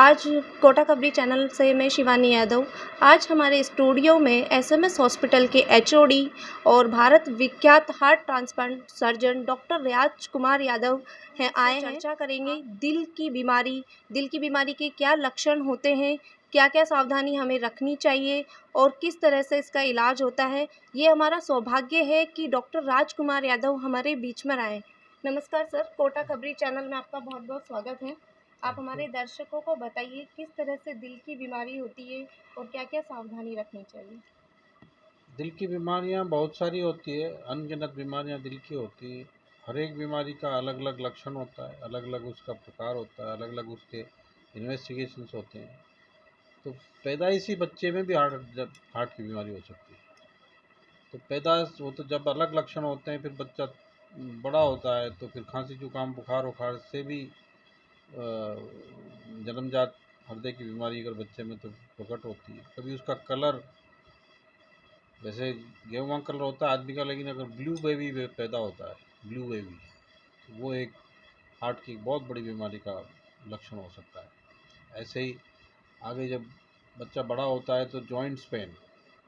आज कोटा खबरी चैनल से मैं शिवानी यादव। आज हमारे स्टूडियो में एसएमएस हॉस्पिटल के एचओडी और भारत विख्यात हार्ट ट्रांसप्लांट सर्जन डॉक्टर रियाज कुमार यादव आए हैं। चर्चा करेंगे दिल की बीमारी के क्या लक्षण होते हैं, क्या-क्या सावधानी हमें रखनी चाहिए और किस तरह से इसका इलाज होता है। ये हमारा सौभाग्य है कि डॉक्टर राजकुमार यादव हमारे बीच में आए। नमस्कार सर, कोटा खबरी चैनल में आपका बहुत-बहुत स्वागत है। आप हमारे दर्शकों को बताइए किस तरह से दिल की बीमारी होती है और क्या-क्या सावधानी रखनी चाहिए? दिल की बीमारियां बहुत सारी होती है, अनगिनत बीमारियां दिल की होती है। हर एक बीमारी का अलग अलग लक्षण होता है, अलग अलग उसका प्रकार होता है, अलग अलग उसके इन्वेस्टिगेशंस होते हैं। तो पैदाइशी बच्चे में भी हार्ट की बीमारी हो सकती है। तो पैदाइश वो तो जब अलग लक्षण होते हैं, फिर बच्चा बड़ा होता है तो फिर खांसी जुकाम बुखार उखार से भी जन्मजात हृदय की बीमारी अगर बच्चे में तो प्रकट होती है। कभी उसका कलर, जैसे गेहूं कलर होता है आदमी का, लेकिन अगर ब्लू बेबी पैदा होता है, ब्लू बेबी, तो वो एक हार्ट की बहुत बड़ी बीमारी का लक्षण हो सकता है। ऐसे ही आगे जब बच्चा बड़ा होता है तो जॉइंट्स पेन,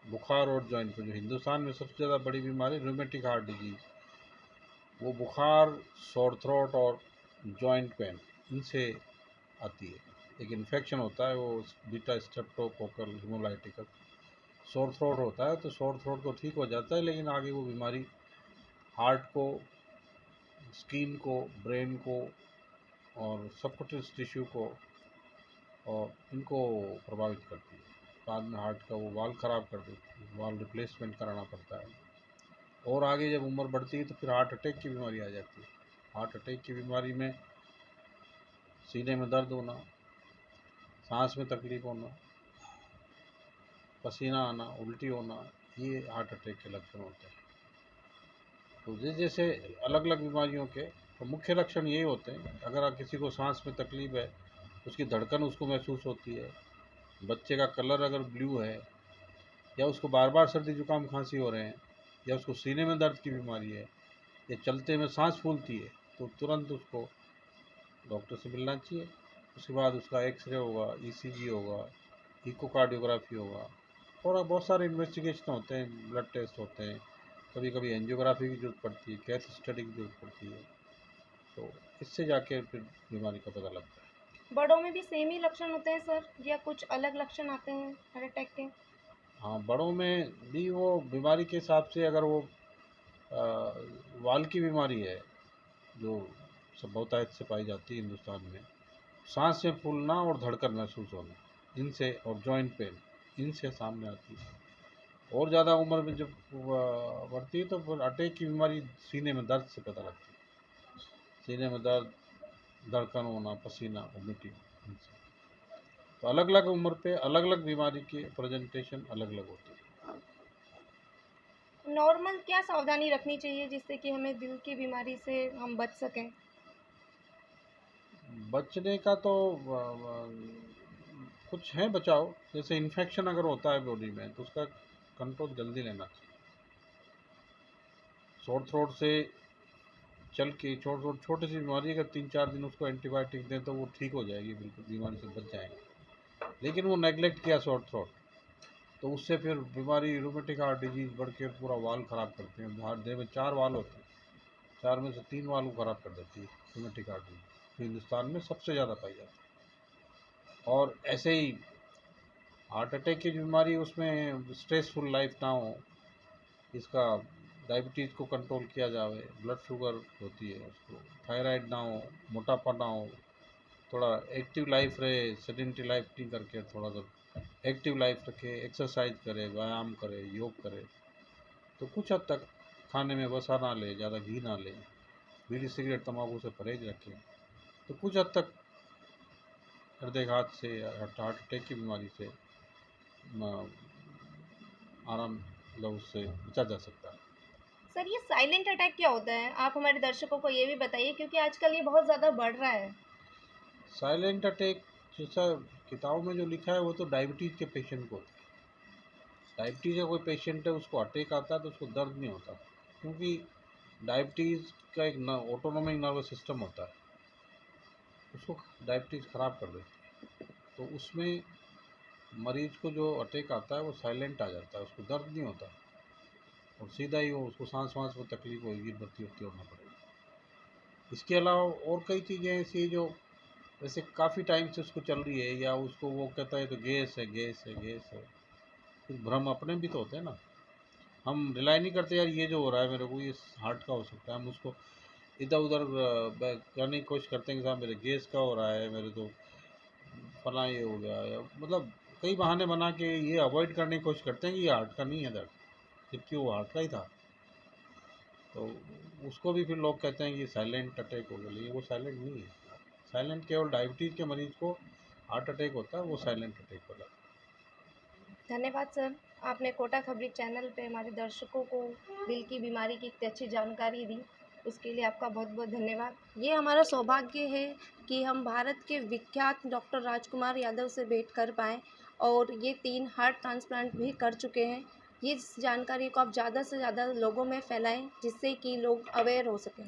बुखार और जॉइंट पेन, जो हिंदुस्तान में सबसे ज़्यादा बड़ी बीमारी रूमेटिक हार्ट डिजीज, वो बुखार, सोर थ्रोट और जॉइंट पेन, इनसे आती है। एक इन्फेक्शन होता है वो बीटा स्ट्रेप्टोकोकल हिमोलाइटिकस, सोर थ्रोट होता है, तो सोर थ्रोट तो ठीक हो जाता है, लेकिन आगे वो बीमारी हार्ट को, स्किन को, ब्रेन को और सबकुटेनियस टिश्यू को और इनको प्रभावित करती है। बाद में हार्ट का वो वाल्व ख़राब कर देती है, वाल्व रिप्लेसमेंट कराना पड़ता है। और आगे जब उम्र बढ़ती है तो फिर हार्ट अटैक की बीमारी आ जाती है। हार्ट अटैक की बीमारी में सीने में दर्द होना, सांस में तकलीफ होना, पसीना आना, उल्टी होना, ये हार्ट अटैक के लक्षण होते हैं। तो जैसे अलग अलग बीमारियों के तो मुख्य लक्षण यही होते हैं। अगर किसी को सांस में तकलीफ है, उसकी धड़कन उसको महसूस होती है, बच्चे का कलर अगर ब्लू है, या उसको बार बार सर्दी जुकाम खांसी हो रहे हैं, या उसको सीने में दर्द की बीमारी है, या चलते में सांस फूलती है, तो तुरंत उसको डॉक्टर से मिलना चाहिए। उसके बाद उसका एक्सरे होगा, ईसीजी होगा, इकोकार्डियोग्राफी होगा और बहुत सारे इन्वेस्टिगेशन होते हैं, ब्लड टेस्ट होते हैं, कभी कभी एंजियोग्राफी की जरूरत पड़ती है, कैथ स्टडी की जरूरत पड़ती है। तो इससे जाके फिर बीमारी का पता लगता है। बड़ों में भी सेम ही लक्षण होते हैं सर या कुछ अलग लक्षण आते हैं हार्ट अटैक के? हाँ, बड़ों में भी वो बीमारी के हिसाब से, अगर वो वाल की बीमारी है जो सब बहुतायत से पाई जाती है हिंदुस्तान में, सांस में फूलना और धड़कन महसूस होना, इनसे, और जॉइंट पेन, इनसे सामने आती है। और ज़्यादा उम्र में जब बढ़ती है तो फिर अटैक की बीमारी सीने में दर्द से पता लगती है। सीने में दर्द, धड़कन होना, पसीना, वोमिटिंग, इनसे। तो अलग अलग उम्र पे अलग अलग बीमारी की प्रेजेंटेशन अलग अलग होती है। नॉर्मल क्या सावधानी रखनी चाहिए जिससे कि हमें दिल की बीमारी से हम बच सकें? बचने का तो कुछ है बचाव। जैसे इन्फेक्शन अगर होता है बॉडी में तो उसका कंट्रोल जल्दी लेना चाहिए। शॉर्ट थ्रोट से चल के, शॉर्ट थ्रोट छोटी सी बीमारी, अगर 3-4 दिन उसको एंटीबायोटिक दें तो वो ठीक हो जाएगी, बिल्कुल बीमारी से बच जाएंगे। लेकिन वो नेगलेक्ट किया शॉर्ट थ्रोट, तो उससे फिर बीमारी रूमेटिक हार्ट डिजीज बढ़ के पूरा वाल ख़राब करते हैं। हार्ट देह में 4 वाल होते हैं, 4 में से 3 वाल को ख़राब कर देती है रूमेटिक हार्ट डिजीज, तो हिंदुस्तान में सबसे ज़्यादा पाई जाती है। और ऐसे ही हार्ट अटैक की बीमारी, उसमें स्ट्रेसफुल लाइफ ना हो, इसका डायबिटीज़ को कंट्रोल किया जाए, ब्लड शुगर होती है उसको, थायराइड ना हो, मोटापा ना हो, थोड़ा एक्टिव लाइफ रहे, सेडेंटरी लाइफ नहीं करके थोड़ा सा एक्टिव लाइफ रखे, एक्सरसाइज करे, व्यायाम करे, योग करे, तो कुछ हद तक खाने में वसा ना ले, ज़्यादा घी ना ले, बीड़ी सिगरेट तंबाकू से परहेज रखें, तो कुछ हद तक हृदयघात से, हार्ट अटैक की बीमारी से आराम, मतलब उससे बचा जा सकता है। सर ये साइलेंट अटैक क्या होता है? आप हमारे दर्शकों को ये भी बताइए क्योंकि आजकल ये बहुत ज़्यादा बढ़ रहा है। साइलेंट अटैक जैसा किताबों में जो लिखा है वो तो डायबिटीज़ के पेशेंट को होता है। डायबिटीज़ का कोई पेशेंट है, उसको अटैक आता है तो उसको दर्द नहीं होता, क्योंकि डायबिटीज़ का एक ऑटोनोमिक नर्वस सिस्टम होता है, उसको डायबिटीज़ ख़राब कर देती है। तो उसमें मरीज को जो अटैक आता है वो साइलेंट आ जाता है, उसको दर्द नहीं होता और सीधा ही वो उसको सांस वाँस में तकलीफ होगी, भर्ती वर्ती होना पड़ेगा। इसके अलावा और कई चीज़ें ऐसी हैं जो जैसे काफ़ी टाइम से उसको चल रही है, या उसको वो कहता है तो गैस है, गैस है, गैस है। कुछ भ्रम अपने भी तो होते हैं ना, हम रिलाई नहीं करते यार ये जो हो रहा है मेरे को ये हार्ट का हो सकता है, हम उसको इधर उधर करने की कोशिश करते हैं कि साहब मेरे गैस का हो रहा है, मेरे तो फला ये हो गया, या मतलब कई बहाने बना के ये अवॉइड करने की कोशिश करते हैं कि ये हार्ट का नहीं है दर्द, जबकि वो हार्ट का ही था। तो उसको भी फिर लोग कहते हैं कि साइलेंट अटैक हो गया, लेकिन वो साइलेंट नहीं है। साइलेंट केवल डायबिटीज़ के मरीज को हार्ट अटैक होता है, वो साइलेंट अटैक होता है। धन्यवाद सर, आपने कोटा खबरी चैनल पे हमारे दर्शकों को दिल की बीमारी की इतनी अच्छी जानकारी दी, उसके लिए आपका बहुत-बहुत धन्यवाद। ये हमारा सौभाग्य है कि हम भारत के विख्यात डॉक्टर राजकुमार यादव से भेंट कर पाएँ और ये 3 हार्ट ट्रांसप्लांट भी कर चुके हैं। ये इस जानकारी को आप ज़्यादा से ज़्यादा लोगों में फैलाएँ, जिससे कि लोग अवेयर हो सकें।